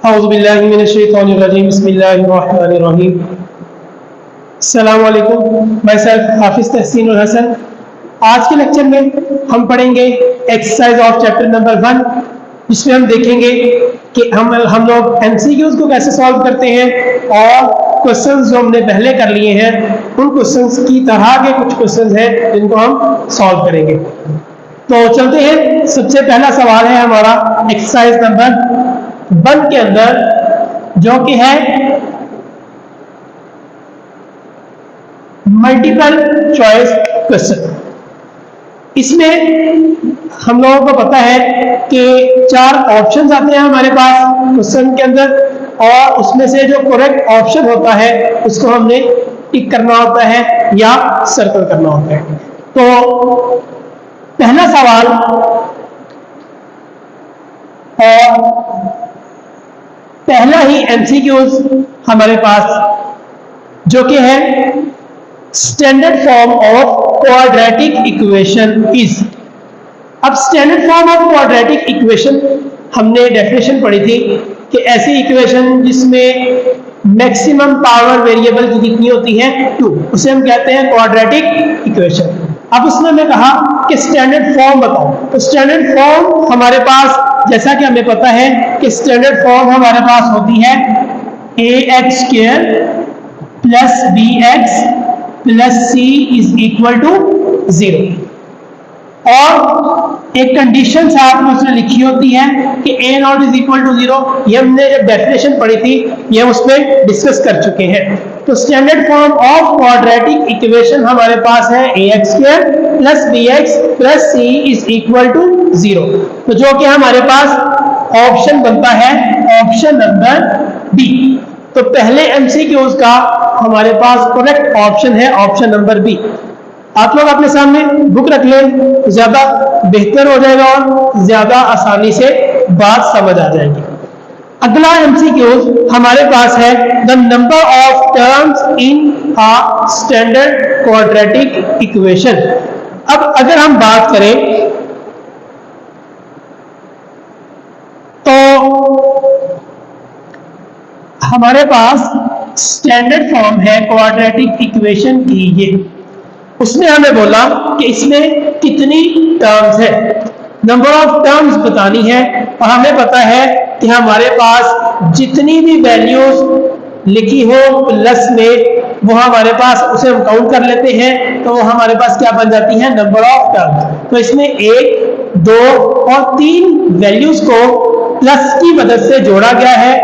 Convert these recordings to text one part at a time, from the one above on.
औज़ुबिल्लाहिमिनश्शैतानिर्रजीम बिस्मिल्लाहिर्रहमानिर्रहीम। अस्सलाम वालेकुम, मैं सर हाफिज तहसीनुल हसन। आज के लेक्चर में हम पढ़ेंगे एक्सरसाइज ऑफ चैप्टर नंबर 1, जिसमें हम देखेंगे कि हम लोग एमसीक्यूज को कैसे सॉल्व करते हैं और क्वेश्चंस जो हमने पहले कर लिए हैं उन क्वेश्चंस की तरह के कुछ क्वेश्चंस हैं जिनको हम सॉल्व करेंगे। तो चलते हैं। सबसे पहला सवाल है हमारा एक्सरसाइज नंबर 1 के अंदर, जो कि है मल्टीपल चॉइस क्वेश्चन। इसमें हम लोगों को पता है कि 4 ऑप्शंस आते हैं हमारे पास क्वेश्चन के अंदर, और उसमें से जो करेक्ट ऑप्शन होता है उसको हमने टिक करना होता है या सर्कल करना होता है। तो पहला सवाल और पहला ही एमसीक्यूज हमारे पास, जो कि है standard form of quadratic equation is. अब standard form of quadratic equation हमने डेफिनेशन पढ़ी थी कि ऐसी इक्वेशन जिसमें मैक्सिमम पावर वेरिएबल की कितनी होती है 2, उसे हम कहते हैं क्वाड्रेटिक इक्वेशन। अब उसमें मैं कहा कि स्टैंडर्ड फॉर्म बताओ। तो स्टैंडर्ड फॉर्म हमारे पास, जैसा कि हमें पता है कि स्टैंडर्ड फॉर्म हमारे पास होती है ax² plus bx plus c is equal to 0, और एक कंडीशन साथ में उसने लिखी होती है कि a not is equal to 0। ये हमने जब डेफिनेशन पढ़ी थी ये हम उसमें डिस्कस कर चुके हैं। तो standard form of quadratic equation हमारे पास है ax² plus bx plus c is equal to 0। तो जो कि हमारे पास ऑप्शन बनता है ऑप्शन नंबर बी। तो पहले एमसीक्यूज का हमारे पास करेक्ट ऑप्शन है ऑप्शन नंबर बी। आप लोग अपने सामने बुक रख लें तो ज्यादा बेहतर हो जाएगा और ज्यादा आसानी से बात समझ आ जाएगी। अगला एमसीक्यूज हमारे पास है the number of terms in a standard quadratic equation. अब अगर हम बात करें तो हमारे पास स्टैंडर्ड फॉर्म है क्वाड्रेटिक इक्वेशन की, ये उसने हमें बोला कि इसमें कितनी टर्म्स है, नंबर ऑफ टर्म्स बतानी है। और हमें पता है कि हमारे पास जितनी भी वैल्यूज लिखी हो प्लस में, वो हमारे पास उसे हम काउंट कर लेते हैं तो वो हमारे पास क्या बन जाती है, नंबर ऑफ टर्म्स। तो इसमें 1, 2 और 3 वैल्यूज को प्लस की मदद से जोड़ा गया है,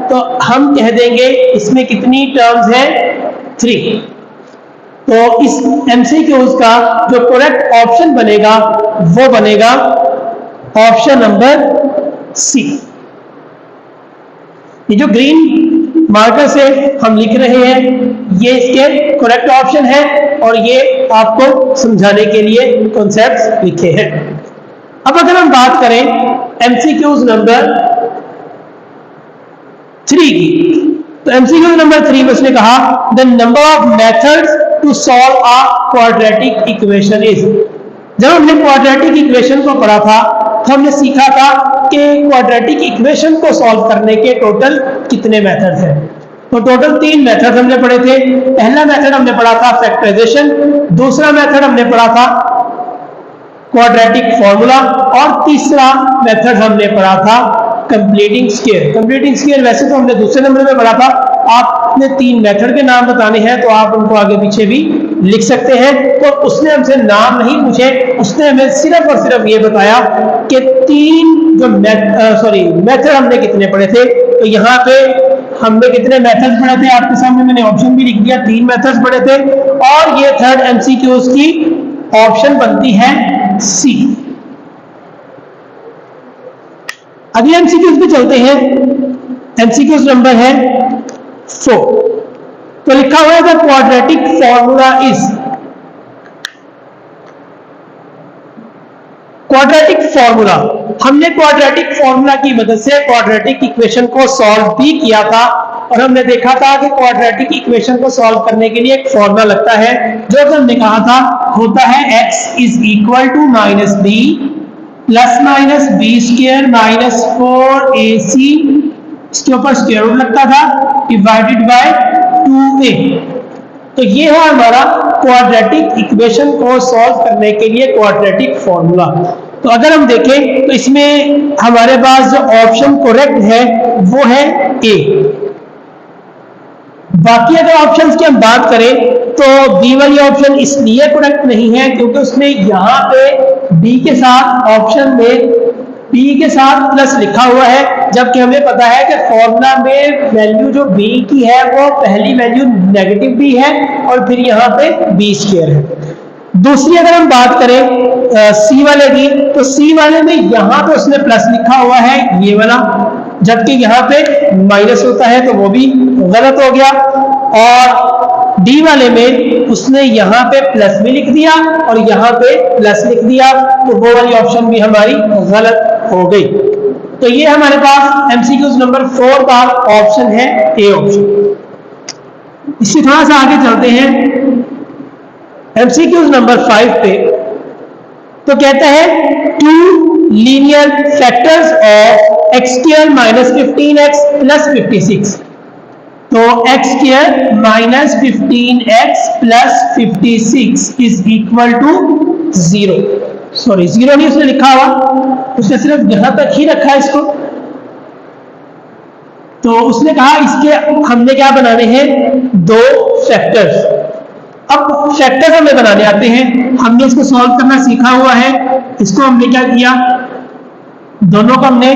तो हम कह देंगे इसमें कितनी टर्म्स है, 3। तो इस एमसीक्यूज का जो करेक्ट ऑप्शन बनेगा वो बनेगा ऑप्शन नंबर सी। ये जो ग्रीन मार्कर से हम लिख रहे हैं ये इसके करेक्ट ऑप्शन है, और ये आपको समझाने के लिए कॉन्सेप्ट्स लिखे हैं। अब अगर हम बात करें एमसीक्यूज नंबर 3 की, तो एमसीक्यू नंबर 3 में उसने कहा the number of methods to solve a quadratic equation is. जब हमने क्वाड्रेटिक इक्वेशन को पढ़ा था तो हमने सीखा था कि क्वाड्रेटिक इक्वेशन को सॉल्व करने के टोटल कितने मेथड्स हैं। तो टोटल 3 मेथड हमने पढ़े थे। पहला मेथड हमने पढ़ा था फैक्टराइजेशन, दूसरा मेथड हमने पढ़ा था क्वाड्रेटिक फॉर्मूला, और तीसरा मेथड हमने पढ़ा था कंप्लीटिंग स्क्वायर। कंप्लीटिंग स्क्वायर वैसे तो हमने दूसरे नंबर में पढ़ा था, आपने 3 मेथड के नाम बताने हैं तो आप उनको आगे पीछे भी लिख सकते हैं। तो उसने हमसे नाम नहीं पूछे, उसने हमें सिर्फ और सिर्फ ये बताया कि 3 जो मेथड हमने कितने पढ़े थे। तो यहाँ पे हमने कितने मेथड पढ़े थे, आपके सामने मैंने ऑप्शन भी लिख दिया, 3 मेथड्स पढ़े थे, और ये थर्ड एमसीक्यूज की ऑप्शन बनती है सी। अगले एमसीक्यूज पे चलते हैं। एमसीक्यूज नंबर है 4। तो लिखा हुआ है the quadratic formula is. Quadratic formula, हमने क्वाड्रेटिक फॉर्मूला की मदद से क्वाड्रेटिक इक्वेशन को सॉल्व भी किया था, और हमने देखा था कि क्वाड्रेटिक इक्वेशन को सॉल्व करने के लिए एक फॉर्मूला लगता है, जो कि हमने कहा था होता है x is equal to -b plus minus B square minus 4ac इसके ऊपर स्क्वायर रूट लगता था डिवाइडेड बाय 2a। तो ये है हमारा क्वाड्रेटिक इक्वेशन को सॉल्व करने के लिए क्वाड्रेटिक फॉर्मूला। तो अगर हम देखें तो इसमें हमारे पास जो ऑप्शन करेक्ट है वो है ए। बाकी अगर ऑप्शंस की हम बात करें तो बी वाली ऑप्शन इसलिए करेक्ट नहीं है क्योंकि उसमें यहाँ पे बी के साथ ऑप्शन में बी के साथ प्लस लिखा हुआ है, जबकि हमें पता है कि फॉर्मूला में वैल्यू जो बी की है वो पहली वैल्यू नेगेटिव बी है और फिर यहाँ पे बी स्क्वायर है। दूसरी अगर हम बात करें सी वाले की, तो सी वाले में यहाँ पे उसने प्लस लिखा हुआ है ये वाला, जबकि यहाँ पे माइनस होता है तो वो भी गलत हो गया। और डी वाले में उसने यहाँ पे प्लस भी लिख दिया और यहाँ पे प्लस लिख दिया, तो वो वाली ऑप्शन भी हमारी गलत हो गई। तो ये हमारे पास एमसीक्यूज नंबर 4 का ऑप्शन है ए ऑप्शन। इससे थोड़ा सा आगे चलते हैं एमसीक्यूज नंबर 5 पे। तो कहता है two linear factors of X square minus 15x plus 56। तो X square minus 15x plus 56 is equal to 0। Sorry 0 नहीं उसने लिखा हुआ, उसने सिर्फ यहां तक ही रखा है इसको। तो उसने कहा इसके हमने क्या बनाने हैं, दो फैक्टर्स। अब फैक्टर्स हमें बनाने आते हैं, हमने इसको सॉल्व करना सीखा हुआ है। इसको हमने क्या किया, दोनों को हमने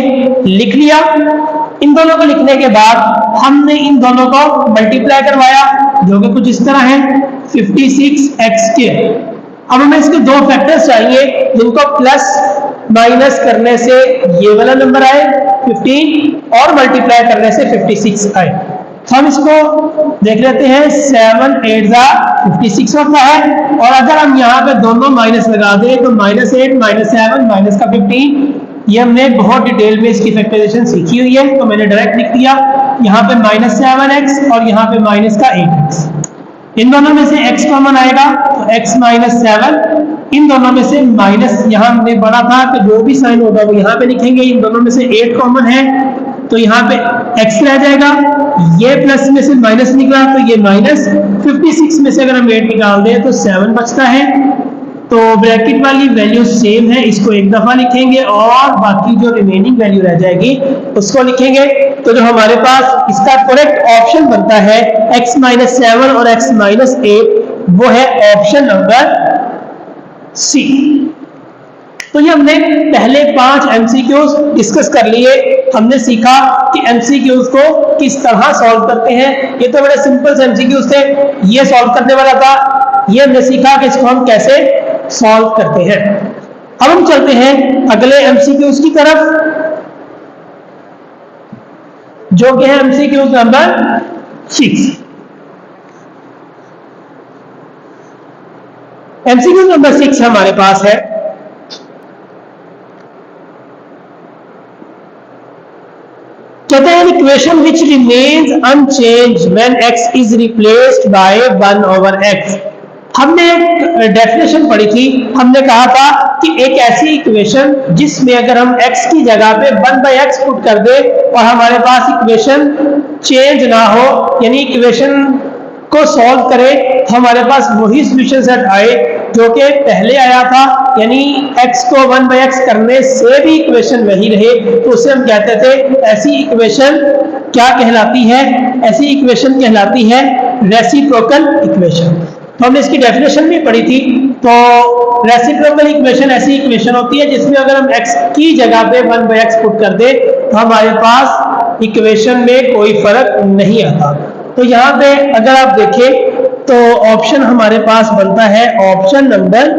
लिख लिया। इन दोनों को लिखने के बाद हमने इन दोनों को मल्टीप्लाई करवाया, जो कि कुछ इस तरह है 56x²। अब हमें इसके दो फैक्टर्स चाहिए जिनको प्लस माइनस करने से ये वाला नंबर आए 15 और मल्टीप्लाई करने से 56 आए। तो हम इसको देख लेते हैं, 7 8 56 होता है। और अगर हम यहाँ पे दोनों माइनस लगा दें तो -8 -7 माइनस का 15, ये हमने बहुत डिटेल में इसकी फैक्टराइजेशन सीखी हुई है, तो मैंने डायरेक्ट लिख दिया। यहाँ पे -7x और यहाँ पे माइनस का 8x। इन दोनों में से x कॉमन आएगा तो x -7, इन दोनों में से माइनस, यहाँ हमने पढ़ा था कि जो भी साइन होगा वो यहाँ पे लिखेंगे। इन दोनों में से 8 कॉमन है तो यहाँ पे x रह जाएगा, ये प्लस में से माइनस निकला तो ये माइनस, 56 में से अगर हम 8 निकाल दें तो 7 बचता है। तो ब्रैकेट वाली वैल्यू सेम है, इसको एक दफा लिखेंगे और बाकी जो रिमेनिंग वैल्यू रह जाएगी उसको लिखेंगे। तो जो हमारे पास इसका करेक्ट ऑप्शन बनता है x -7 और x -8, वो है ऑप्शन नंबर सी। तो ये हमने पहले 5 एमसीक्यूज डिस्कस कर लिए। हमने सीखा कि एमसीक्यूज को किस तरह सॉल्व करते हैं। ये तो बड़े सिंपल से एमसीक्यूज थे, ये सॉल्व करने वाला था। ये हमने सीखा कि इसको हम कैसे सॉल्व करते हैं। अब हम चलते हैं अगले एमसीक्यूज की तरफ, जो कि है एमसीक्यूज नंबर 6। एमसीक्यूज नंबर 6 हमारे पास है, कहते हैं equation which remains unchanged when x is replaced by 1/x। हमने एक डेफिनेशन पढ़ी थी, हमने कहा था कि एक ऐसी इक्वेशन जिसमें अगर हम x की जगह पे 1/x पुट कर दे और हमारे पास इक्वेशन चेंज ना हो, यानी इक्वेशन को सॉल्व करें, हमारे पास वही सॉल्यूशन सेट आए जो कि पहले आया था, यानी x को 1/x करने से भी इक्वेशन वही रहे, तो उसे हम कहते थे ऐसी इक्वेशन क्या कहलाती है, ऐसी इक्वेशन कहलाती है रेसिप्रोकल इक्वेशन। तो हमने इसकी डेफिनेशन भी पढ़ी थी। तो रेसिप्रोकल इक्वेशन ऐसी इक्वेशन होती है जिसमें अगर हम x की जगह पे 1/x पुट कर दे तो हमारे पास इक्वेशन में कोई फर्क नहीं आता। तो यहाँ पे अगर आप देखें तो ऑप्शन हमारे पास बनता है ऑप्शन नंबर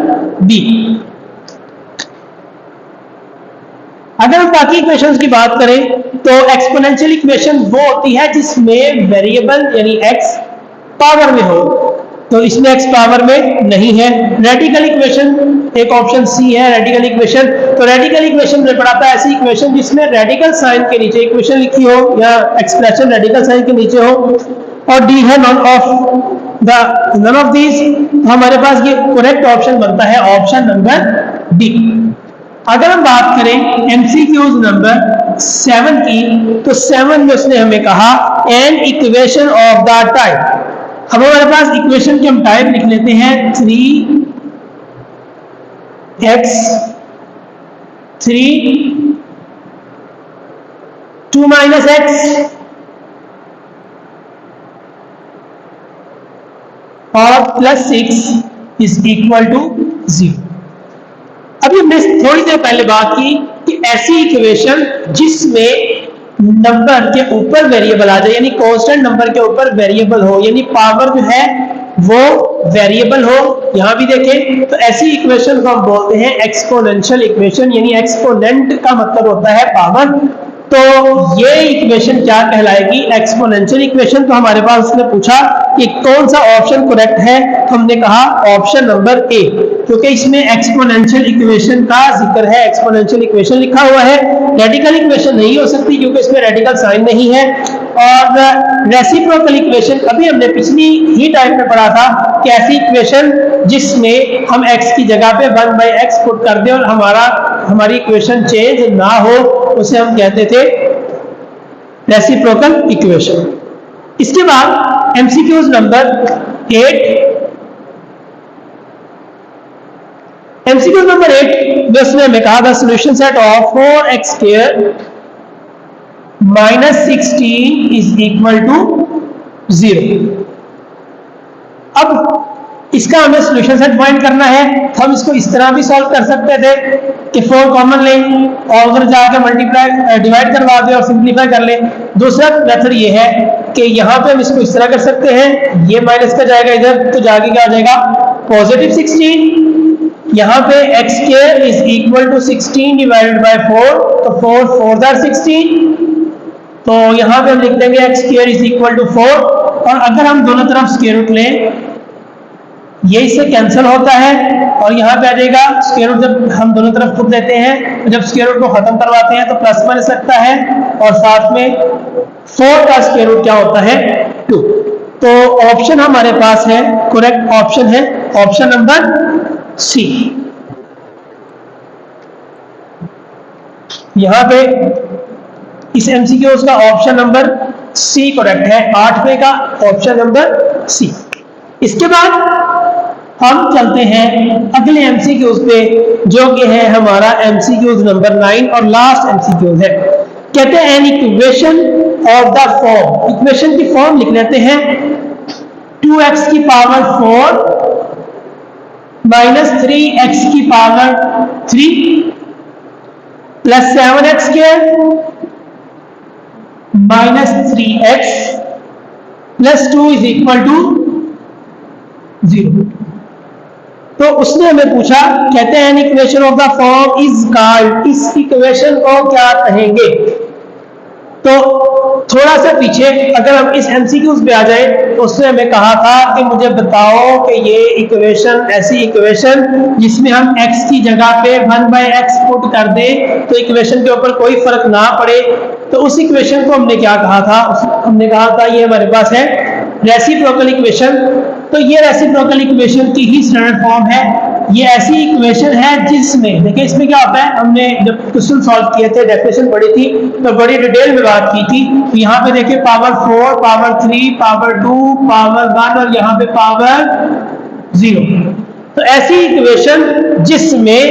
बी। अगर हम बाकी इक्वेशंस की बात करें तो एक्सपोनेंशियल इक्वेशन वो होती है जिसमें वेरिएबल यानी x पावर में हो, तो इसमें x पावर में नहीं है। रेडिकल इक्वेशन एक ऑप्शन सी है, रेडिकल इक्वेशन। तो रेडिकल इक्वेशन में पढ़ा था ऐसी इक्वेशन जिसमें रेडिकल साइन के नीचे इक्वेशन लिखी हो या एक्सप्रेशन रेडिकल साइन के नीचे हो। और डी है नन ऑफ दीज। हमारे पास ये करेक्ट ऑप्शन बनता है ऑप्शन नंबर डी। अगर हम बात करें एमसीक्यूज नंबर 7 की, तो 7 में उसने हमें कहा an equation of the type. अब हमारे पास इक्वेशन के हम टाइप लिख लेते हैं 3x 3 2 माइनस एक्स और प्लस 6 इज इक्वल टू 0। अभी हमने थोड़ी देर पहले बात की कि ऐसी इक्वेशन जिसमें नंबर के ऊपर वेरिएबल आ जाए, यानी कांस्टेंट नंबर के ऊपर वेरिएबल हो, यानी पावर जो है वो वेरिएबल हो। यहां भी देखें तो ऐसी इक्वेशन को हम बोलते हैं एक्सपोनेंशियल इक्वेशन, यानी एक्सपोनेंट का मतलब होता है पावर। तो ये इक्वेशन क्या कहलाएगी? Exponential equation. तो हमारे पास उसने पूछा कि कौन सा ऑप्शन करेक्ट है, तो हमने कहा ऑप्शन नंबर ए, क्योंकि इसमें एक्सपोनेंशियल इक्वेशन का जिक्र है, एक्सपोनेंशियल इक्वेशन लिखा हुआ है। रेडिकल इक्वेशन नहीं हो सकती क्योंकि इसमें रेडिकल साइन नहीं है। और रेसिप्रोकल इक्वेशन अभी हमने पिछली ही टाइम में पढ़ा था कि ऐसी इक्वेशन जिसमें हम x की जगह पे 1/x पुट कर दें और हमारी इक्वेशन चेंज ना हो, उसे हम कहते थे रेसिप्रोकल इक्वेशन। इसके बाद एमसीक्यूज नंबर 8, एमसीक्यूज नंबर 8 में उसने हमें कहा the solution set of 4x² minus 16 is equal to 0। अब इसका हमें सॉल्यूशन सेट फाइंड करना है। हम इसको इस तरह भी सॉल्व कर सकते थे कि 4 कॉमन लें और उधर जाकर मल्टीप्लाई डिवाइड करवा दें और सिंप्लीफाई कर लें। दूसरा मेथड ये है कि यहाँ पे हम इसको इस तरह कर सकते हैं, ये माइनस का जाएगा इधर, तो जाके क्या आ जाएगा पॉजिटिव 16। यहाँ पे x² is equal to 16 divided by 4, तो 4 4 आर 16, तो यहाँ पे हम लिख देंगे x² इज इक्वल टू 4। और अगर हम दोनों तरफ स्क्वायर रूट लें, ये इससे कैंसिल होता है और यहाँ पे आ जाएगा स्क्वायर रूट। जब हम दोनों तरफ खुद लेते हैं तो जब स्क्वायर रूट को खत्म करवाते हैं तो प्लस माइनस लगता है और साथ में 4 का स्क्वायर रूट क्या होता है 2। तो ऑप्शन हमारे पास है, करेक्ट ऑप्शन है ऑप्शन नंबर सी। यहाँ पे इस एमसीक्यूज का ऑप्शन नंबर सी करेक्ट है, 8वें का ऑप्शन नंबर सी। इसके बाद हम चलते हैं अगले एमसीक्यूज पे, जो कि है हमारा एमसीक्यूज नंबर 9 और लास्ट एमसीक्यूज है। कहते हैं an equation of the form, equation की फॉर्म लिख लेते हैं 2x की पावर 4 माइनस 3x की power 3 plus 7x² minus 3x plus 2 is equal to 0। तो उसने हमें पूछा, कहते हैं equation of the form is called, इस इक्वेशन को क्या कहेंगे? तो थोड़ा सा पीछे अगर हम इस एमसीक्यूज पे आ जाए तो उसने हमें कहा था कि मुझे बताओ कि ये इक्वेशन, ऐसी इक्वेशन जिसमें हम x की जगह पे 1/x पुट कर दें तो इक्वेशन के ऊपर कोई फर्क ना पड़े। तो उस इक्वेशन को हमने क्या कहा था? हमने कहा था ये हमारे पास है रेसिप्रोकल इक्वेशन। तो ये रेसिप्रोकल इक्वेशन की ही स्टैंडर्ड फॉर्म है। ये ऐसी इक्वेशन है जिसमें, देखिए इसमें क्या होता है, हमने जब क्वेश्चन सॉल्व किए थे, डेफिनेशन पढ़ी थी तो बड़ी डिटेल में बात की थी। तो यहाँ पे देखिए पावर 4, पावर 3, पावर 2, पावर 1 और यहाँ पे पावर 0। तो ऐसी इक्वेशन जिसमें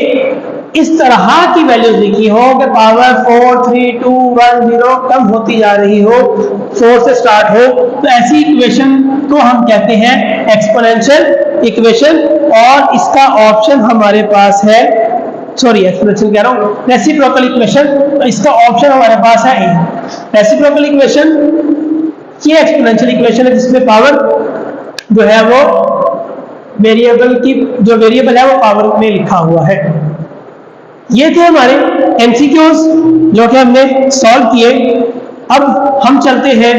इस तरह की वैल्यूज लिखी हो कि पावर 4, 3, 2, 1, 0 कम होती जा रही हो, 4 से स्टार्ट हो, तो ऐसी इक्वेशन को हम कहते हैं एक्सपोनेंशियल इक्वेशन। और इसका ऑप्शन हमारे पास है, सॉरी एक्सपोनेंशियल कह रहा हूं, रेसिप्रोकल इक्वेशन। तो इसका ऑप्शन हमारे पास है ए, रेसिप्रोकल इक्वेशन। ये एक्सपोनेंशियल इक्वेशन है जिसमें पावर जो है वो वेरिएबल की, जो वेरिएबल है वो पावर में लिखा हुआ है। ये थे हमारे एमसीक्यूज जो कि हमने सॉल्व किए। अब हम चलते हैं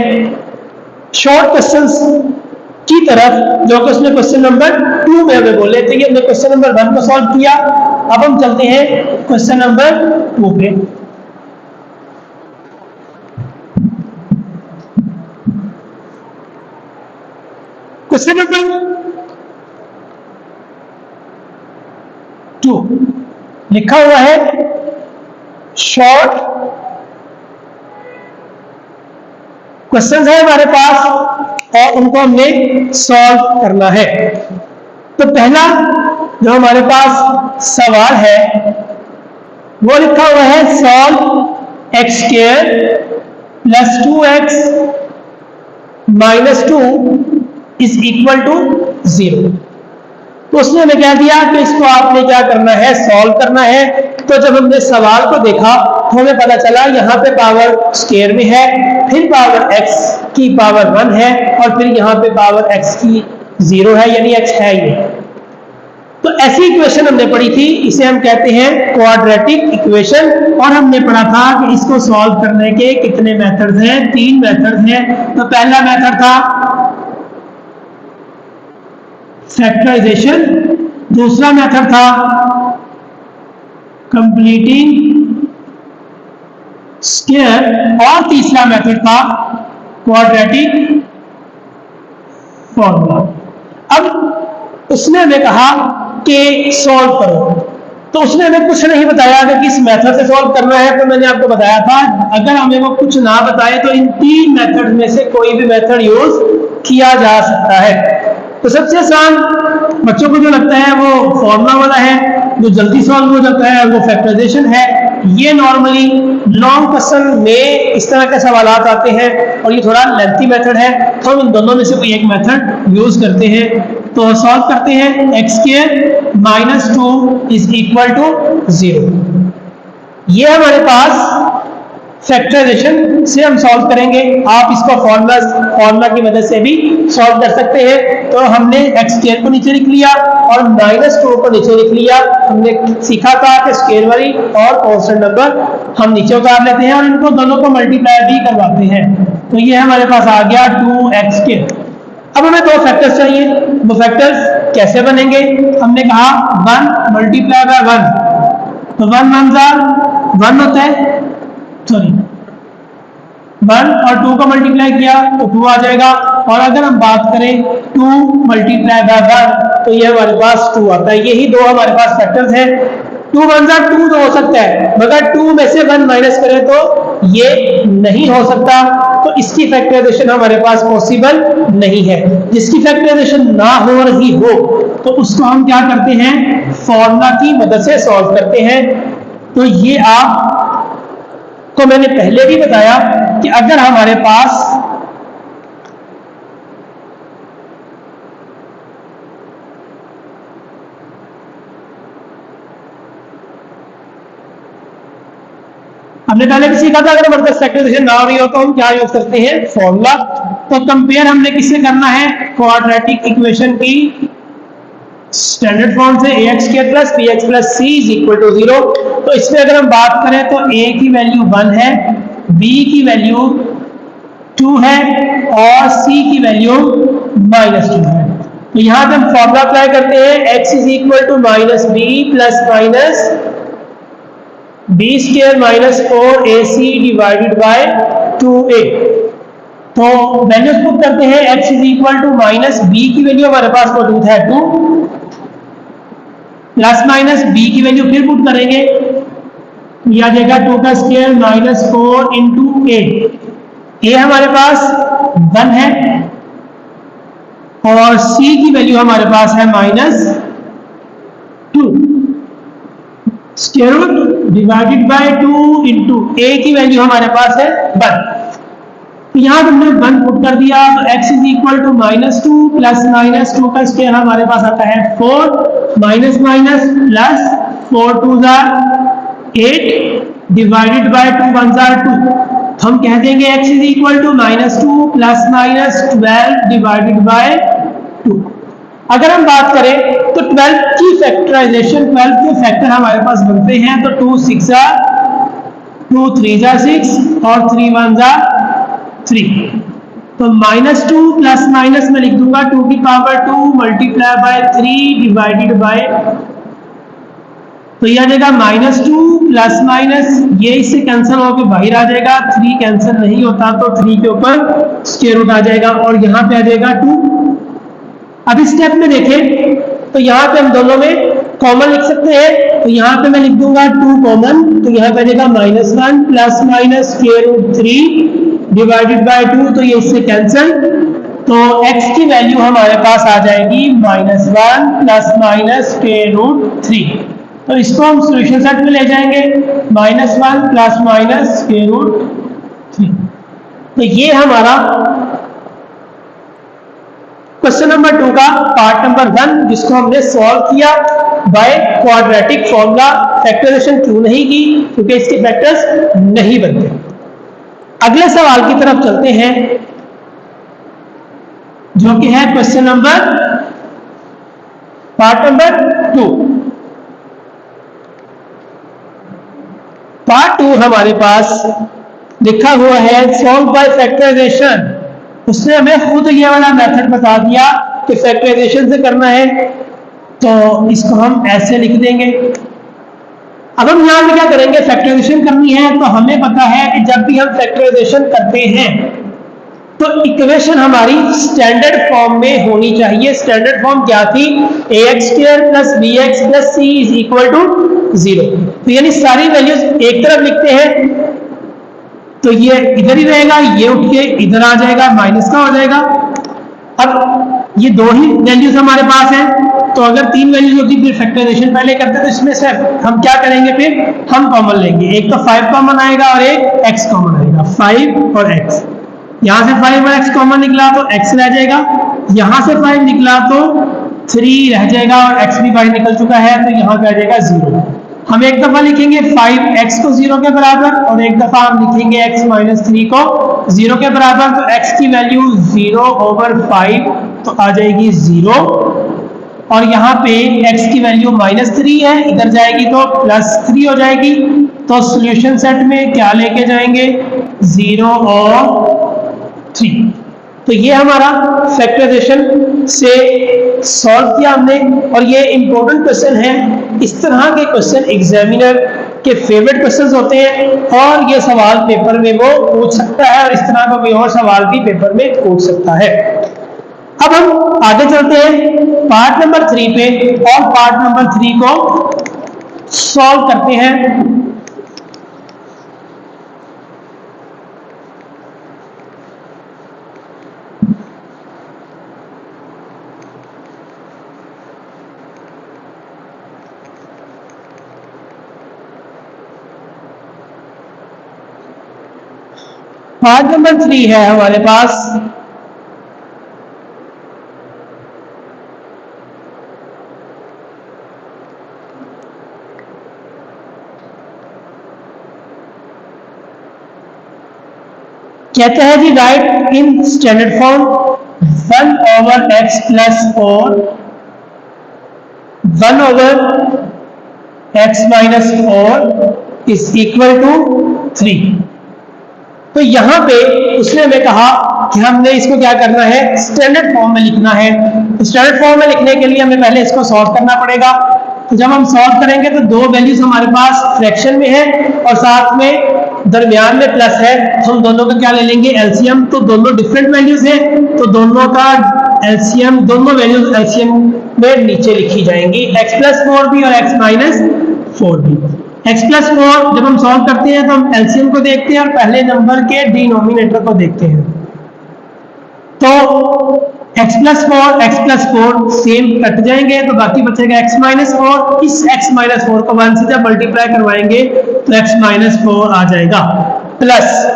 शॉर्ट क्वेश्चंस की तरफ, जो कि उसने क्वेश्चन नंबर 2 में हमें बोले थे कि हमने क्वेश्चन नंबर 1 को सॉल्व किया। अब हम चलते हैं क्वेश्चन नंबर 2 पे। क्वेश्चन नंबर 2, लिखा हुआ है शॉर्ट क्वेश्चंस है हमारे पास और उनको हमने सॉल्व करना है। तो पहला जो हमारे पास सवाल है वो लिखा हुआ है solve X square plus 2x minus 2 is equal to 0। तो उसने हमें कह दिया कि इसको आपने क्या करना है, सॉल्व करना है। तो जब हमने सवाल को देखा तो हमें पता चला यहाँ पे पावर स्क्वायर में है, फिर पावर x की पावर 1 है और फिर यहाँ पे पावर x की 0 है, यानी x है ये। तो ऐसी इक्वेशन हमने पढ़ी थी, इसे हम कहते हैं क्वाड्रेटिक इक्वेशन। और हमने पढ़ा था कि इसको सॉल्व करने के कितने मेथड्स हैं, 3 मेथड्स हैं। तो पहला मेथड था फैक्टराइजेशन, दूसरा मेथड था कंप्लीटिंग स्क्वायर और तीसरा मेथड था क्वाड्रेटिक फॉर्मूला। अब उसने हमें कहा कि सॉल्व करो, तो उसने हमें कुछ नहीं बताया कि किस मेथड से सॉल्व करना है। तो मैंने आपको बताया था अगर हमें वो कुछ ना बताए तो इन 3 मेथड में से कोई भी मेथड यूज किया जा सकता है। तो सबसे आसान बच्चों को जो लगता है वो फॉर्मूला वाला है, जो जल्दी सॉल्व हो जाता है वो फैक्टराइजेशन है। ये नॉर्मली लॉन्ग क्वेश्चन में इस तरह के सवाल आते हैं और ये थोड़ा लेंथी मेथड है, तो हम इन दोनों में से कोई एक मेथड यूज करते हैं। तो सॉल्व करते हैं X square minus 2 is equal to 0। ये हमारे पास फैक्टराइजेशन से हम सॉल्व करेंगे। आप इसको फॉर्मूला की मदद से भी सॉल्व कर सकते हैं। तो हमने एक्स स्क्वायर को नीचे लिख लिया और माइनस 2 को नीचे लिख लिया। हमने सीखा था कि स्क्वायर वाली और कांस्टेंट नंबर हम नीचे उतार लेते हैं और इनको दोनों को मल्टीप्लाई भी करवाते हैं। तो ये हमारे पास आ गया 2x स्क्वायर। अब हमें 2 फैक्टर्स चाहिए, वो फैक्टर्स कैसे बनेंगे? हमने कहा 1 मल्टीप्लाई बाय 1, तो 1 1 होता है, सॉरी 1 और 2 को मल्टीप्लाई किया तो 2 आ जाएगा। और अगर हम बात करें 2 मल्टीप्लाई बाय 1 तो ये हमारे पास 2 आता है। यही 2 हमारे पास फैक्टर्स हैं। 2 1 2 तो हो सकता है, मगर 2 में से 1 माइनस करें तो ये नहीं हो सकता। तो इसकी फैक्टराइजेशन हमारे पास पॉसिबल नहीं है। जिसकी फैक्टराइजेशन ना हो रही हो तो उसको हम क्या करते हैं, फॉर्मूला की मदद से सॉल्व करते हैं। तो ये आप को मैंने पहले भी बताया कि अगर हमारे पास हमने पहले भी सीखा था अगर हमारे पास फैक्टराइजेशन ना हो रही हो तो हम क्या यूज करते हैं, फॉर्मूला। तो कंपेयर हमने किससे करना है, क्वाड्रेटिक इक्वेशन की स्टैंडर्ड फॉर्म से ax square plus bx plus c is equal to 0। तो इसमें अगर हम बात करें तो a की वैल्यू 1 है, b की वैल्यू 2 है और c की वैल्यू -2 है। तो यहां पे हम फॉर्मूला अप्लाई करते हैं, x is equal to minus B plus minus b square minus 4ac divided by 2a। तो वैल्यूज पुट करते हैं, x is equal to minus B की वैल्यू हमारे पास मौजूद है 2 प्लस माइनस बी की वैल्यू फिर पुट करेंगे, यह आ जाएगा 2 का स्क्वायर माइनस 4 इंटू ए हमारे पास 1 है और सी की वैल्यू हमारे पास है -2 square root divided by 2 into A की वैल्यू हमारे पास है 1। तो यहां हमने 1 पुट कर दिया, तो x is equal to -2 plus -2 का स्क्वायर हमारे पास आता है 4 minus minus plus 4 2 8 divided by 2 1 2। तो हम कह देंगे x is equal to -2 plus -12 divided by 2। अगर हम बात करें तो 12 की फैक्टराइजेशन, 12 के फैक्टर हमारे पास बनते हैं। तो 2 6 2 3 6 और 3 1 3। तो -2 प्लस माइनस में लिख दूंगा 2 की power 2 multiply by 3 divided bye, तो यह आ जाएगा -2 प्लस माइनस, ये इससे कैंसिल होकर बाहर आ जाएगा, 3 कैंसिल नहीं होता तो 3 के ऊपर स्क्वायर रूट आ जाएगा और यहाँ पे आ जाएगा 2। अब इस स्टेप में देखें तो यहाँ पे हम दोनों में कॉमन लिख सकते हैं, तो यहाँ पे मैं लिख दूंगा 2 कॉमन, तो यहाँ पे देगा -1 plus minus square root 3 divided by 2, तो ये इससे कैंसिल, तो x की वैल्यू हमारे पास आ जाएगी -1 प्लस माइनस स्क्वायर रूट 3। तो इसको हम सॉल्यूशन सेट में ले जाएंगे, -1 प्लस माइनस स्क्वायर रूट 3। तो ये हमारा क्वेश्चन नंबर 2 का पार्ट नंबर 1, जिसको हमने सॉल्व किया बाय क्वाड्रेटिक फॉर्मूला। फैक्टराइजेशन क्यों नहीं की? क्योंकि इसके फैक्टर्स नहीं बनते। अगले सवाल की तरफ चलते हैं, जो कि है question number part number 2। Part 2 हमारे पास लिखा हुआ है सॉल्व बाय फैक्टराइजेशन। उसने हमें खुद ये वाला मेथड बता दिया कि फैक्टराइजेशन से करना है, तो इसको हम ऐसे लिख देंगे। अब हम यहां पे क्या करेंगे, फैक्टराइजेशन करनी है, तो हमें पता है कि जब भी हम फैक्टराइजेशन करते हैं तो इक्वेशन हमारी स्टैंडर्ड फॉर्म में होनी चाहिए। स्टैंडर्ड फॉर्म क्या थी? ax² + bx + c = 0। तो यानी सारी वैल्यूज एक तरफ लिखते हैं, तो ये इधर ही रहेगा, ये उठ के इधर आ जाएगा, माइनस का हो जाएगा। अब ये दो ही वैल्यूज हमारे पास हैं, तो अगर 3 वैल्यूज होती फिर फैक्टराइजेशन पहले करते, तो इसमें से हम क्या करेंगे, फिर हम कॉमन लेंगे। एक तो 5 कॉमन आएगा और एक x कॉमन आएगा, 5 और x। यहां से 5 और x कॉमन निकला तो x रह जाएगा, यहां से 5 निकला तो 3 रह जाएगा, और x भी बाहर निकल चुका है, तो यहां पे आ जाएगा 0। हम एक दफा लिखेंगे 5x को 0 के बराबर, और एक दफा हम लिखेंगे x - 3 को 0 के बराबर। तो x की वैल्यू 0/5 तो आ जाएगी 0, और यहाँ पे x की वैल्यू -3 है, इधर जाएगी तो +3 हो जाएगी। तो सॉल्यूशन सेट में क्या लेके जाएंगे, 0 और 3। तो ये हमारा फैक्टराइजेशन से सॉल्व किया हमने, और ये इंपॉर्टेंट क्वेश्चन है। इस तरह के क्वेश्चन एग्जामिनर के फेवरेट क्वेश्चंस होते हैं, और ये सवाल पेपर में वो पूछ सकता है, और इस तरह का कोई और सवाल भी पेपर में पूछ सकता है। अब हम आगे चलते हैं पार्ट नंबर 3 पे, और पार्ट नंबर 3 को सॉल्व करते हैं। पार्ट नंबर 3 है हमारे पास, कहते हैं जी write in standard form 1/x + 4 1/x - 4 = 3। तो यहां पे उसने हमें कहा कि हमने इसको क्या करना है, स्टैंडर्ड फॉर्म में लिखना है। तो स्टैंडर्ड फॉर्म में लिखने के लिए हमें पहले इसको सॉल्व करना पड़ेगा। तो जब हम सॉल्व करेंगे तो दो वैल्यूज हमारे पास फ्रैक्शन में है, और साथ में दरमियान में प्लस है, हम दोनों का क्या ले लेंगे, एलसीएम। तो दोनों डिफरेंट वैल्यूज हैं, तो दोनों का एलसीएम, दोनों वैल्यूज एलसीएम में नीचे लिखी जाएंगी, x + 4 भी और x - 4 भी। x + 4 जब हम सॉल्व करते हैं तो हम एलसीएम को देखते हैं और पहले नंबर के डिनोमिनेटर को देखते हैं। तो x + 4 सेम कट जाएंगे, तो बाकी बचेगा x - 4। इस x - 4 को 1 से जब मल्टीप्लाई करवाएंगे तो x - 4 आ जाएगा, प्लस।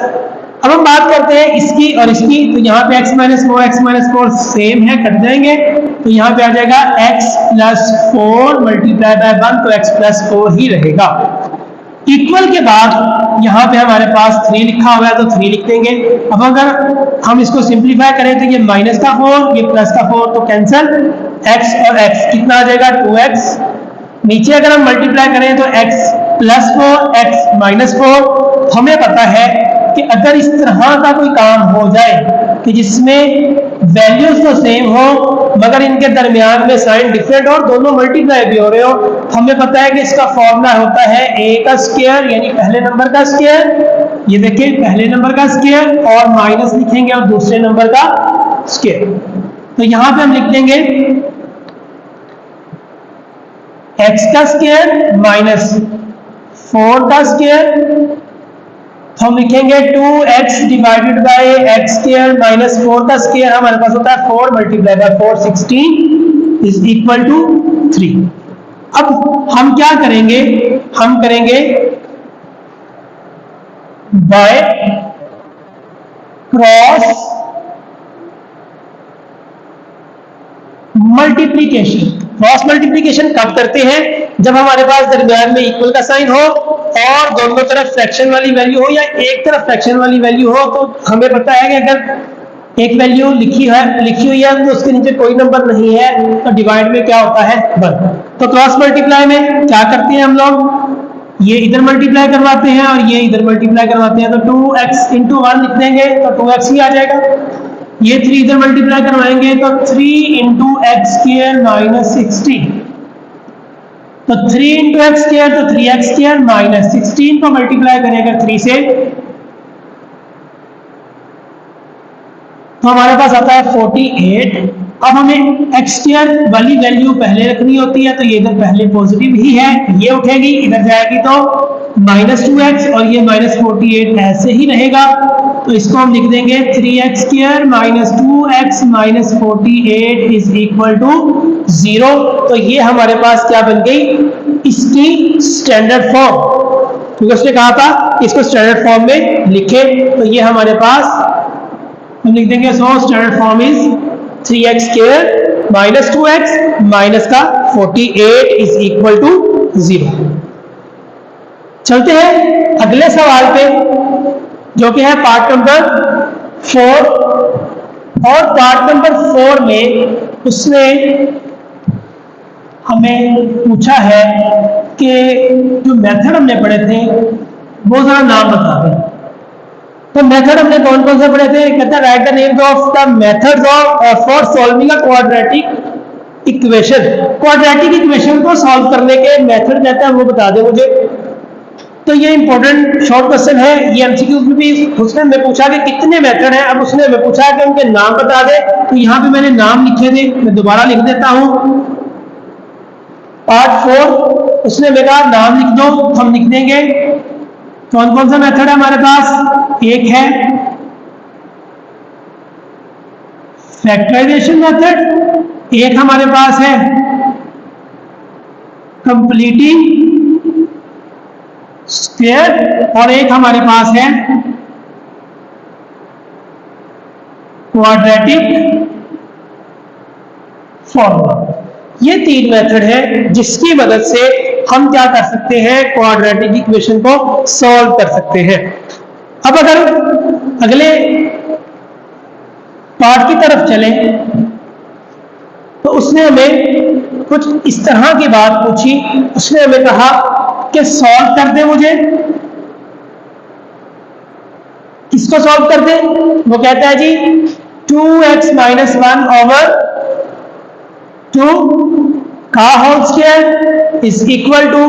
अब हम बात करते हैं इसकी और इसकी, तो यहाँ पे x - 4 सेम है, कट जाएंगे, तो यहाँ पे आ जाएगा x + 4 मल्टीप्लाई बाय 1, तो x + 4 ही रहेगा। इक्वल के बाद यहाँ पे हमारे पास 3 लिखा हुआ है, तो 3 लिख देंगे। अब अगर हम इसको सिंप्लीफाई करें तो ये -4, ये +4, तो कैंसिल, x और x कितना आ जाएगा, 2x। नीचे अगर हम मल्टीप्लाई करें तो x + 4 x - 4। हमें पता है कि अगर इस तरह का कोई काम हो जाए कि जिसमें वैल्यूज तो सेम हो मगर इनके दरमियान में साइन डिफरेंट हो, दोनों मल्टीप्लाई भी हो रहे हो, हमें पता है कि इसका फॉर्मूला होता है a का स्क्वायर, यानी पहले नंबर का स्क्वायर। ये देखिए पहले नंबर का स्क्वायर, और माइनस लिखेंगे और दूसरे नंबर का स्क्वायर। तो यहां पे हम लिख देंगे x का स्क्वायर माइनस 4 का स्क्वायर, तो हम लिखेंगे 2x divided by x square minus 4 का स्क्वायर, हमारे पास होता है 4 multiply by 4 16 is equal to 3। अब हम क्या करेंगे, हम करेंगे by cross multiplication. Cross multiplication कब करते हैं, जब हमारे पास दरमियान में इक्वल का साइन हो और दोनों तरफ फ्रैक्शन वाली वैल्यू हो या एक तरफ फ्रैक्शन वाली वैल्यू हो। तो हमें पता है कि अगर एक वैल्यू लिखी हुई है तो उसके नीचे कोई नंबर नहीं है तो डिवाइड में क्या होता है 1। तो क्रॉस मल्टीप्लाई में क्या करते हैं हम लोग, ये इधर मल्टीप्लाई करवाते हैं और ये इधर मल्टीप्लाई करवाते हैं, तो 2x इंटू 1 लिख देंगे तो 2x ही आ जाएगा। ये 3 इधर मल्टीप्लाई करवाएंगे तो 3 इंटू एक्स स्क्वायर माइनस 16, तो 3 इंटू एक्स स्क्वायर तो 3x स्क्वायर माइनस 16 को मल्टीप्लाई करेंगे 3 से तो हमारे पास आता है 48। अब हमें एक्स स्क्वायर वाली वैल्यू पहले रखनी होती है, तो ये इधर पहले पॉजिटिव ही है, ये उठेगी इधर जाएगी तो माइनस 2x और ये माइनस 48 ऐसे ही रहेगा। तो इसको हम लिख देंगे 3x square minus 2x minus 48 is equal to 0। तो ये हमारे पास क्या बन गई, इसकी स्टैंडर्ड फॉर्म, क्योंकि उसने कहा था इसको स्टैंडर्ड फॉर्म में लिखे, तो ये हमारे पास हम लिख देंगे so standard form is 3x square minus 2x minus का 48 इज इक्वल टू 0। चलते हैं अगले सवाल पे जो कि है पार्ट नंबर 4, और पार्ट नंबर 4 में उसने हमें पूछा है कि जो मेथड हमने पढ़े थे वो जरा नाम बता दें। तो मेथड हमने कौन कौन से पढ़े थे, कहता है right the names of the methods of for solving a quadratic equation. Quadratic equation को सॉल्व करने के मेथड कहता है वो बता दे मुझे। तो ये इंपॉर्टेंट शॉर्ट क्वेश्चन है, ये एमसीक्यू में भी उसने हमें पूछा कि कितने मेथड हैं, अब उसने हमें पूछा कि उनके नाम बता दे। तो यहाँ पे मैंने नाम लिखे थे, मैं दोबारा लिख देता हूँ। पार्ट 4 उसने मेरा नाम लिख दो, हम लिख देंगे कौन कौन सा मेथड है हमारे पास। एक है फैक्टराइजेशन मेथड, एक हमारे पास है कंप्लीटिंग स्क्वायर और एक हमारे पास है क्वाड्रेटिक फॉर्मूला। ये 3 मेथड है जिसकी मदद से हम क्या कर सकते हैं, क्वाड्रेटिक इक्वेशन को सॉल्व कर सकते हैं। अब अगर अगले पार्ट की तरफ चलें तो उसने हमें कुछ इस तरह की बात पूछी। उसने हमें कहा कि सॉल्व कर दे मुझे, किसको सॉल्व कर दे, वो कहता है जी 2x माइनस 1 ओवर 2 का whole square is equal to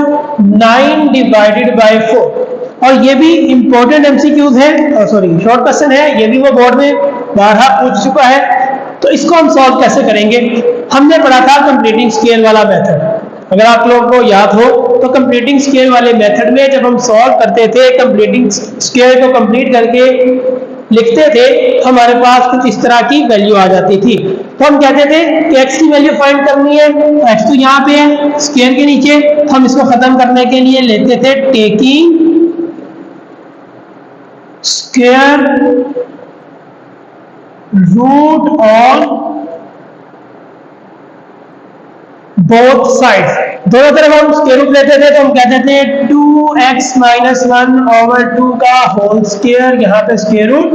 9 divided by 4। और ये भी इंपॉर्टेंट एमसीक्यूज है, सॉरी शॉर्ट क्वेश्चन है, ये भी वो बोर्ड में बारहा पूछ चुका है। तो इसको हम सॉल्व कैसे करेंगे, हमने पढ़ा था कंप्लीटिंग स्केल वाला मेथड। अगर आप लोगों को याद हो तो कंप्लीटिंग स्केल वाले मेथड में जब हम सॉल्व करते थे, कंप्लीटिंग स्केल को कंप्लीट करके लिखते थे, हमारे पास कुछ इस तरह की वैल्यू आ जाती थी। तो हम कहते थे कि x की वैल्यू फाइंड करनी है, तो x तो यहाँ पे है स्केल के नीचे, तो हम इसको खत्म करने के लिए लेते थे taking square root on both sides. दोनों तरफ हम स्क्वायर रूट लेते थे तो हम कहते थे 2x माइनस 1 ओवर 2 का होल स्क्वायर, यहाँ पे स्क्वायर रूट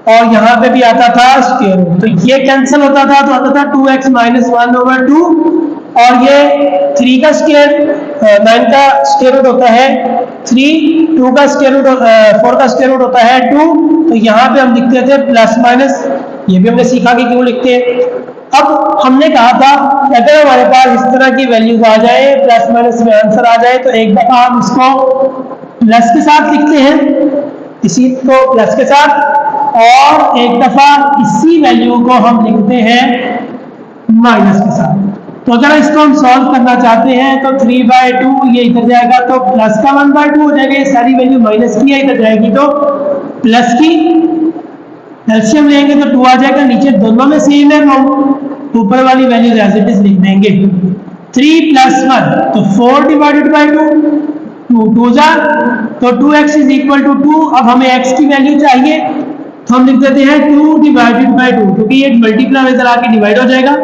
और यहाँ पे भी आता था स्क्वायर रूट। तो ये कैंसिल होता था तो आता था 2x माइनस 1 ओवर 2 और ये 3 का स्क्वायर 9 का स्क्वायर रूट होता है 3, 2 का स्क्वायर रूट 4 का स्क्वायर रूट होता है 2। तो यहाँ पे हम लिखते थे प्लस माइनस, ये भी हमने सीखा कि क्यों लिखते हैं। अब हमने कहा था अगर हमारे पास इस तरह की वैल्यूज आ जाए, प्लस माइनस में आंसर आ जाए, तो एक दफा हम इसको प्लस के साथ लिखते हैं, इसी को प्लस के साथ, और एक दफा इसी वैल्यू को हम लिखते हैं माइनस के साथ। तो अगर इसको हम सॉल्व करना चाहते हैं तो 3/2 ये इधर जाएगा तो प्लस का 1/2 हो जाएगा, ये सारी वैल्यू माइनस की है, इधर जाएगी तो प्लस की। एलसीएम लेंगे तो 2 आ जाएगा, नीचे दोनों में सेम है, हम ऊपर वाली वैल्यू एज इट इज लिख देंगे। 3 + 1 तो 4 / 2, 2 2 जा तो 2x = 2। अब हमें x की वैल्यू चाहिए तो हम लिख देते हैं 2 / 2, क्योंकि ये मल्टीप्लाई इधर आके डिवाइड हो जाएगा,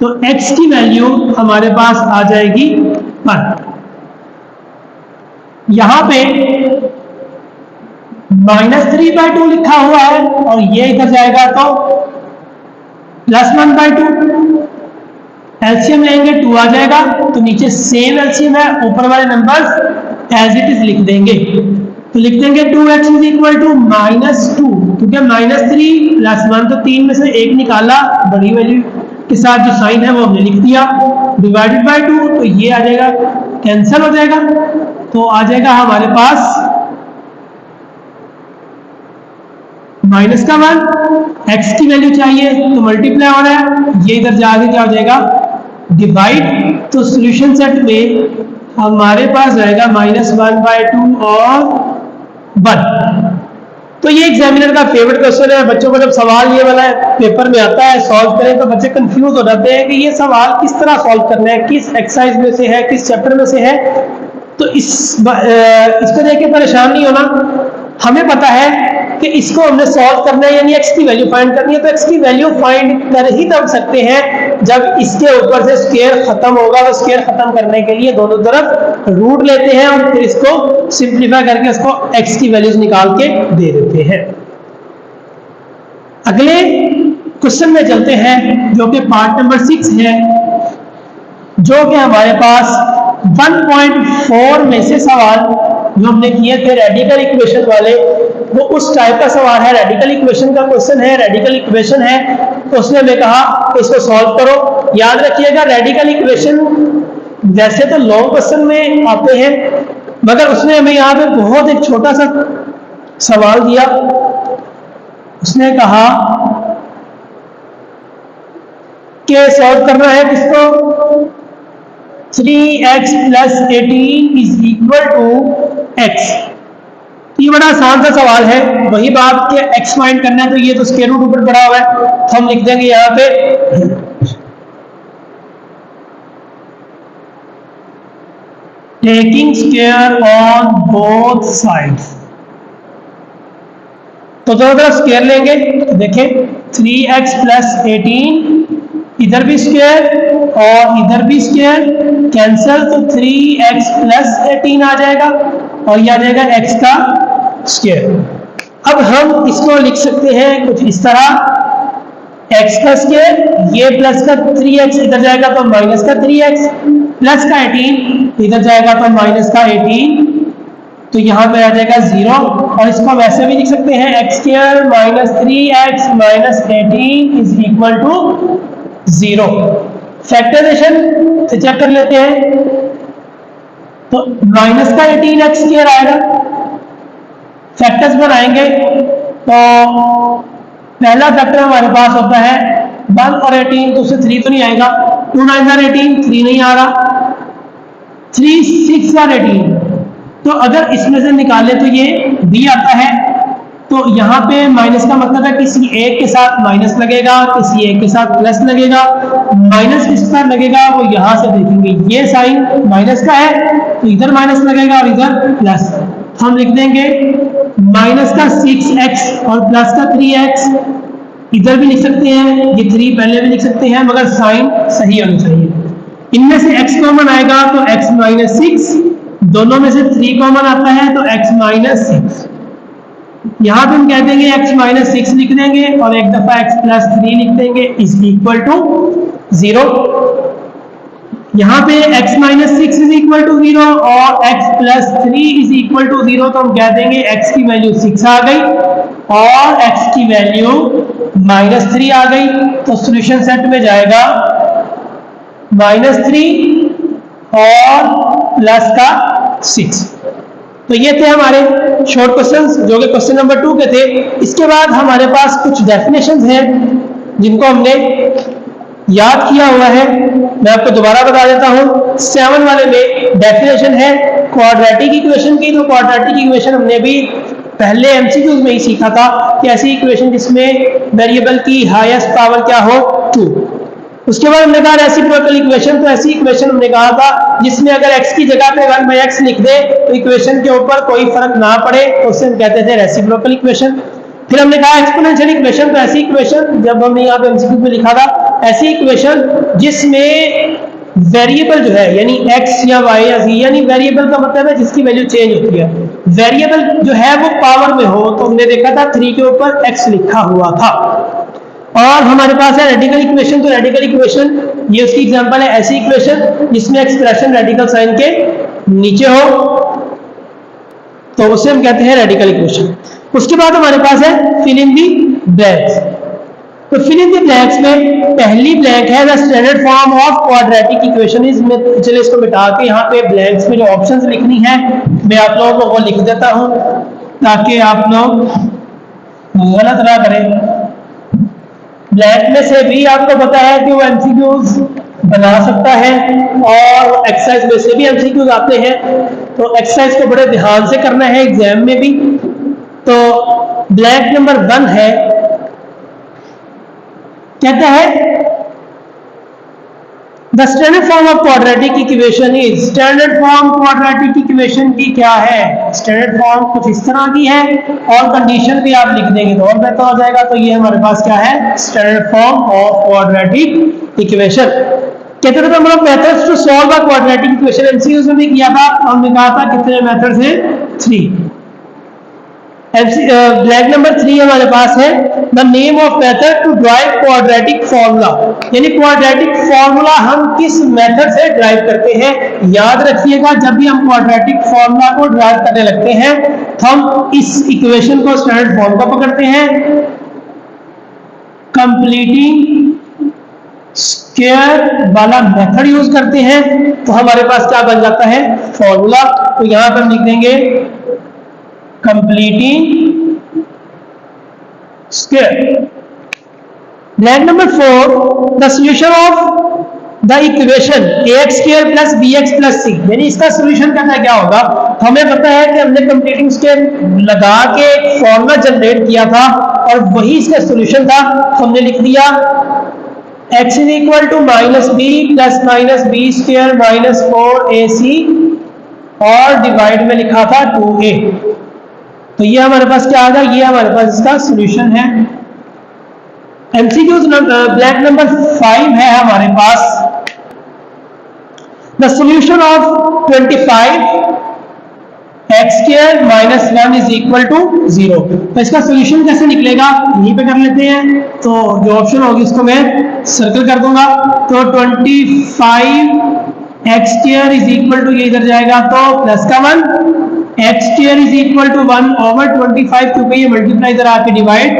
तो x की वैल्यू हमारे पास आ जाएगी 1। यहां पे -3/2 लिखा हुआ है और ये इधर जाएगा तो +1/2। एलसीएम लेंगे 2 आ जाएगा, तो नीचे सेम एलसीएम है, ऊपर वाले नंबर्स एज इट इज लिख देंगे। तो लिख देंगे 2x = -2, क्योंकि -3 + 1 तो 3 में से 1 निकाला, बड़ी वैल्यू के साथ जो साइन है वो हमने लिख दिया, /2 तो ये आ जाएगा, कैंसिल हो जाएगा, तो आ जाएगा हमारे पास -1। x की वैल्यू चाहिए तो मल्टीप्लाई हो रहा है, ये इधर जाके क्या हो जाएगा, डिवाइड। तो सॉल्यूशन सेट में हमारे पास जाएगा -1/2 और 1। तो ये एग्जामिनर का फेवरेट क्वेश्चन है। बच्चों को जब सवाल ये वाला पेपर में आता है सॉल्व करें तो बच्चे कंफ्यूज हो जाते हैं कि ये सवाल किस तरह सॉल्व करना है, किस एक्सरसाइज में से है, किस चैप्टर में से है। तो इसको देख के परेशान नहीं होना, हमें पता है कि इसको हमने सॉल्व करना है, यानी x की वैल्यू फाइंड करनी है। तो x की वैल्यू फाइंड कर ही तब सकते हैं जब इसके ऊपर से स्क्वायर खत्म होगा। तो स्क्वायर खत्म करने के लिए दोनों तरफ रूट लेते हैं और फिर इसको सिंप्लीफाई करके इसको x की वैल्यूज निकाल के दे देते हैं। अगले क्वेश्चन में चलते हैं जो कि पार्ट नंबर 6 है, जो कि हमारे पास 1.4 में से सवाल जो हमने किए थे रेडिकल इक्वेशन वाले, वो उस टाइप का सवाल है, रेडिकल इक्वेशन का क्वेश्चन है, रेडिकल इक्वेशन है। तो उसने हमें कहा इसको सॉल्व करो। याद रखिएगा रेडिकल इक्वेशन वैसे तो लॉन्ग क्वेश्चन में आते हैं, मगर उसने हमें यहाँ पे बहुत एक छोटा सा सवाल दिया। उसने कहा कि सॉल्व करना है किसको, 3x + 18 = x। ये बड़ा आसान सा सवाल है, वही बात कि x फाइंड करना है, तो ये तो स्क्वायर रूट ऊपर पड़ा हुआ है, तो हम लिख देंगे यहाँ पे taking square on both sides. तो दोनों तरफ स्क्वायर लेंगे, तो देखें 3x + 18, इधर भी स्क्वायर और इधर भी स्क्वायर, कैंसिल, तो 3x + 18 आ जाएगा और यह आ जाएगा x का स्क्वायर। अब हम इसको लिख सकते हैं कुछ इस तरह, x का स्क्वायर, ये प्लस का 3x इधर जाएगा तो माइनस का 3x, प्लस का 18 इधर जाएगा तो माइनस का 18, तो यहाँ पे आ जाएगा 0। और इसको वैसे भी लिख सकते हैं x² - 3x - 18 = 0। फैक्टराइजेशन से चेक कर लेते हैं, तो माइनस का 18x² आएगा। फैक्टर्स बनाएंगे तो पहला फैक्टर हमारे पास होता है 1 और 18, तो उससे 3 तो नहीं आएगा, 2 9 are 18, 3 नहीं आ रहा, 3 6 are 18, तो अगर इसमें से निकाले तो ये b आता है। तो यहाँ पे माइनस का मतलब है किसी एक के साथ माइनस लगेगा, किसी एक के साथ प्लस लगेगा। माइनस किस पर लगेगा वो यहाँ से देखेंगे, ये साइन माइनस का है तो इधर माइनस लगेगा और इधर प्लस। हम लिख देंगे माइनस का 6x और प्लस का 3x, इधर भी लिख सकते हैं, ये 3 पहले भी लिख सकते हैं, मगर साइन सही होना चाहिए। इनमें से x कॉमन आएगा तो x - 6, दोनों में से 3 कॉमन आता है तो x - 6। यहां पे हम कह देंगे x - 6 लिख देंगे और एक दफा x + 3 लिख देंगे = 0। यहाँ पे x - 6 = 0 और x + 3 = 0, तो हम कह देंगे x की वैल्यू 6 आ गई और x की वैल्यू -3 आ गई। तो सॉल्यूशन सेट में जाएगा -3 और प्लस का 6। तो ये थे हमारे शॉर्ट क्वेश्चंस जो कि क्वेश्चन नंबर 2 के थे। इसके बाद हमारे पास कुछ डेफिनेशंस हैं जिनको हमने याद किया हुआ है। मैं आपको दोबारा बता देता हूं। 7 वाले में डेफिनेशन है क्वाड्रेटिक इक्वेशन की। तो क्वाड्रेटिक इक्वेशन हमने भी पहले एमसीक्यूज में ही सीखा था कि ऐसी इक्वेशन जिसमें वेरिएबल की हाईएस्ट पावर क्या हो 2। उसके बाद हमने कहा रेसिप्रोकल इक्वेशन। तो ऐसी इक्वेशन हमने कहा था जिसमें अगर x की जगह पे 1/x लिख दे तो इक्वेशन के ऊपर कोई फर्क ना पड़े, तो उसे हम कहते थे रेसिप्रोकल इक्वेशन। फिर हमने कहा एक्सपोनेंशियल इक्वेशन। तो ऐसी इक्वेशन जब हमने यहाँ पे एमसीक्यू में लिखा था, ऐसी इक्वेशन जिसमें वेरिएबल जो है यानी x या y या z, यानी वेरिएबल का मतलब है जिसकी वैल्यू चेंज होती है, वेरिएबल जो है वो पावर में हो। तो हमने देखा था 3 के ऊपर x लिखा हुआ था। और हमारे पास है रेडिकल इक्वेशन। तो रेडिकल इक्वेशन ये उसकी एग्जांपल है, ऐसी इक्वेशन जिसमें एक्सप्रेशन रेडिकल साइन के नीचे हो, तो उसे हम कहते हैं रेडिकल इक्वेशन। उसके बाद हमारे पास है फिल इन दी ब्लैंक्स। तो फिल इन दी ब्लैंक्स में पहली ब्लैंक है the standard form of quadratic equation is. चलिए इसको मिटा के यहाँ पे ब्लैंक्स में जो ऑप्शंस लिखनी है मैं आप लोगों को लिख देता हूं ताकि आप लोग गलत ना करें। ब्लैंक में से भी आपको पता है कि वो एमसीक्यूज बना सकता है और एक्सरसाइज में से भी एमसीक्यूज आते हैं। तो एक्सरसाइज को बड़े ध्यान से करना है एग्जाम में भी। तो ब्लैंक नंबर 1 है, कहता है the standard form of quadratic equation is. Standard form quadratic equation की क्या है? स्टैंडर्ड फॉर्म कुछ इस तरह की है और कंडीशन भी आप लिख देंगे तो और बेहतर हो जाएगा। तो ये हमारे पास क्या है? Standard form of quadratic equation. कहते थे हम लोग methods to solve a quadratic equation MCQs में भी किया था। हमने कहा था कितने मेथड्स हैं? 3। ब्लैंक नंबर 3 हमारे पास है the name of method to drive quadratic formula. यानी क्वाड्रेटिक फॉर्मूला हम किस मेथड से ड्राइव करते हैं। याद रखिएगा जब भी हम क्वाड्रेटिक फॉर्मूला को ड्राइव करने लगते हैं तो हम इस इक्वेशन को स्टैंडर्ड फॉर्म का पकड़ते हैं, कंप्लीटिंग स्क्वायर वाला मेथड यूज करते हैं, तो हमारे पास क्या बन जाता है? फॉर्मूला। तो यहां पर लिख देंगे completing square. Blank number 4 the solution of the equation ax square plus bx plus c। यानी इसका सोल्यूशन करना क्या होगा? तो हमें पता है कि हमने कंप्लीटिंग स्क्वायर लगा के फॉर्मूला जनरेट किया था और वही इसका सोल्यूशन था। तो हमने लिख दिया x is equal to -b plus -b square minus 4ac और डिवाइड में लिखा था 2a। तो ये हमारे पास क्या आ गया? ये हमारे पास इसका सॉल्यूशन है। एमसीक्यूज ब्लैंक नंबर 5 है हमारे पास the solution of 25 x square minus 1 is equal to 0। तो इसका सॉल्यूशन कैसे निकलेगा यहीं पे कर लेते हैं। तो जो ऑप्शन होगी उसको मैं सर्कल कर दूंगा। तो 25 x square is equal to, ये इधर जाएगा तो प्लस का 1, x square is equal to 1 over 25, क्योंकि ये मल्टीप्लाई इधर आके डिवाइड।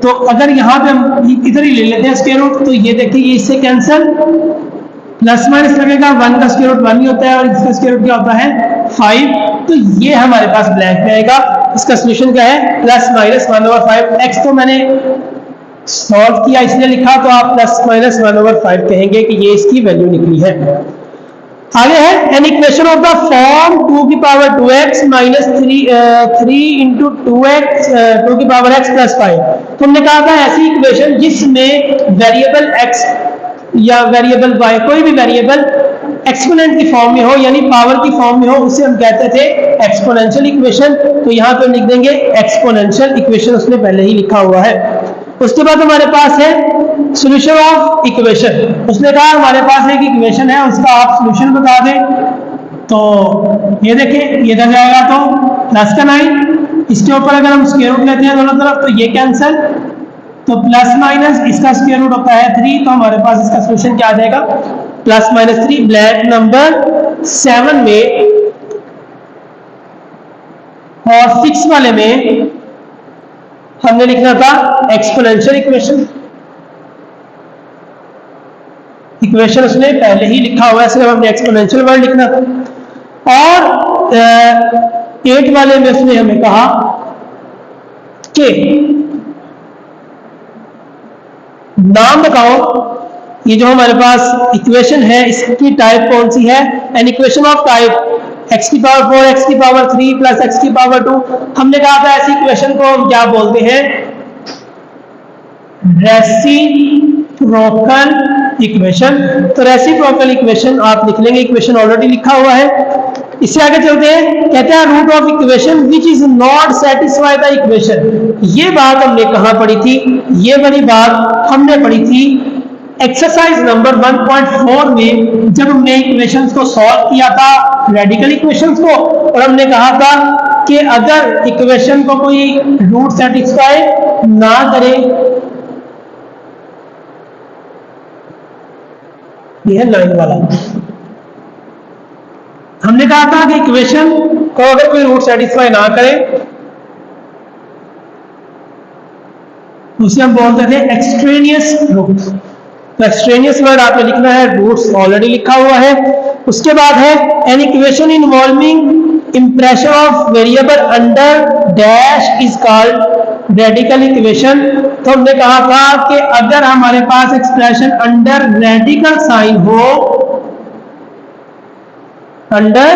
तो अगर यहाँ पे हम इधर ही ले लेते हैं स्क्वायर रूट, तो ये देखिए ये इससे कैंसिल, प्लस माइनस लगेगा, 1 का स्क्वायर रूट 1 ही होता है और इसका स्क्वायर रूट क्या होता है 5। तो ये हमारे पास ब्लैंक में आएगा। इसका सोल्यूशन क्या है? Plus minus 1 over 5। x को मैंने सॉल्व किया इसलिए लिखा, तो आप प्लस माइनस 1 ओवर 5 कहेंगे कि ये इसकी वैल्यू निकली है। आगे है an equation of the form 2 की power 2x minus 3 into 2x 2 की पावर x प्लस 5। तो हमने कहा था ऐसी इक्वेशन जिसमें वेरिएबल x या वेरिएबल y, कोई भी वेरिएबल एक्सपोनेंट की फॉर्म में हो यानी पावर की फॉर्म में हो, उसे हम कहते थे एक्सपोनेंशियल इक्वेशन। तो यहाँ पे लिख देंगे एक्सपोनेंशियल इक्वेशन, उसने पहले ही लिखा हुआ है। उसके बाद हमारे पास है सॉल्यूशन ऑफ इक्वेशन। उसने कहा हमारे पास एक इक्वेशन है, उसका आप सॉल्यूशन बता दें। तो ये देखिए ये इधर जाएगा तो प्लस का 9, इसके ऊपर अगर हम स्क्वायर रूट लेते हैं दोनों तरफ तो ये कैंसिल, तो प्लस माइनस इसका स्क्वायर रूट होता है 3। तो हमारे पास इसका सॉल्यूशन क्या आ जाएगा? Plus minus 3। ब्लैंक नंबर 7 में और 6 वाले में हमने लिखना था एक्सपोनेंशियल इक्वेशन। इक्वेशन उसने पहले ही लिखा हुआ है, सिर्फ हमने एक्सपोनेंशियल वर्ड लिखना था। और 8 वाले में उसने हमें कहा कि नाम बताओ ये जो हमारे पास इक्वेशन है इसकी टाइप कौन सी है, an equation of type x की पावर 4 x की पावर 3 प्लस x की पावर 2। हमने कहा था ऐसी इक्वेशन को हम क्या बोलते हैं, रेसिप्रोकल इक्वेशन। तो रेसिप्रोकल इक्वेशन आप लिख लेंगे, इक्वेशन ऑलरेडी लिखा हुआ है। इससे आगे चलते हैं, कहते हैं root of equation which is not satisfy the equation. ये बात हमने कहां पढ़ी थी, ये वाली बात हमने पढ़ी थी एक्सरसाइज नंबर 1.4 में, जब हमने इक्वेशंस को सॉल्व किया था, रेडिकल इक्वेशंस को, और हमने कहा था कि अगर इक्वेशन को कोई रूट सेटिस्फाई ना करे, ये है लाइन वाला, हमने कहा था कि इक्वेशन को अगर कोई रूट सेटिस्फाई ना करे उसे हम बोलते थे एक्सट्रेनियस रूट। तो एक्सट्रेनियस वर्ड आपने लिखना है, रूट्स ऑलरेडी लिखा हुआ है। उसके बाद है an equation involving impression of variable under dash is called radical equation. तो हमने कहा था कि अगर हमारे पास एक्सप्रेशन अंडर रेडिकल साइन हो, अंडर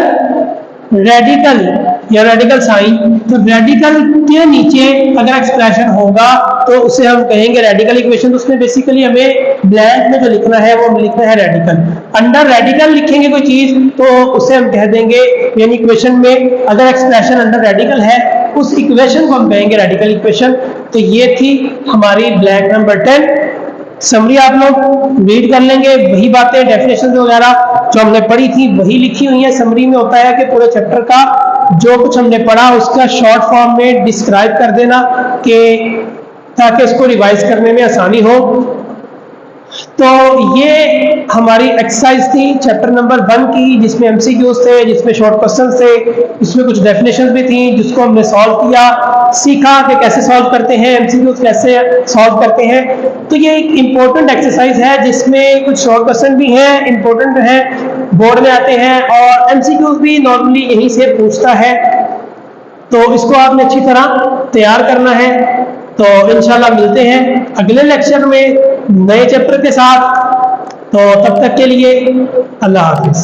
रेडिकल या रेडिकल साइन, तो रेडिकल के नीचे अगर एक्सप्रेशन होगा तो उसे हम कहेंगे रेडिकल इक्वेशन। तो उसमें बेसिकली हमें ब्लैंक में जो लिखना है वो लिखना है रेडिकल। अंडर रेडिकल लिखेंगे कोई चीज तो उसे हम कह देंगे, यानी इक्वेशन में अगर एक्सप्रेशन अंडर रेडिकल है उस इक्वेशन को हम कहेंगे रेडिकल इक्वेशन। तो ये थी हमारी ब्लैंक नंबर 10। समरी आप लोग रीड कर लेंगे, वही बातें डेफिनेशन वगैरह जो हमने पढ़ी थी वही लिखी हुई है। समरी में होता है कि पूरे चैप्टर का जो कुछ हमने पढ़ा उसका शॉर्ट फॉर्म में डिस्क्राइब कर देना, कि ताकि इसको रिवाइज करने में आसानी हो। तो ये हमारी एक्सरसाइज थी चैप्टर नंबर 1 की, जिसमें एमसीक्यूज थे, जिसमें शॉर्ट क्वेश्चन थे, इसमें कुछ डेफिनेशंस भी थी जिसको हमने सॉल्व किया, सीखा कि कैसे सॉल्व करते हैं, एमसीक्यूज कैसे सॉल्व करते हैं। तो ये एक इंपॉर्टेंट एक्सरसाइज है जिसमें कुछ शॉर्ट क्वेश्चन भी हैं, इंपॉर्टेंट हैं, बोर्ड में आते हैं, और एमसीक्यूज भी नॉर्मली यहीं से पूछता है। तो इसको आपने अच्छी तरह तैयार करना है। तो इंशाल्लाह मिलते हैं अगले लेक्चर में नए चैप्टर के साथ। तो तब तक के लिए अल्लाह हाफिज।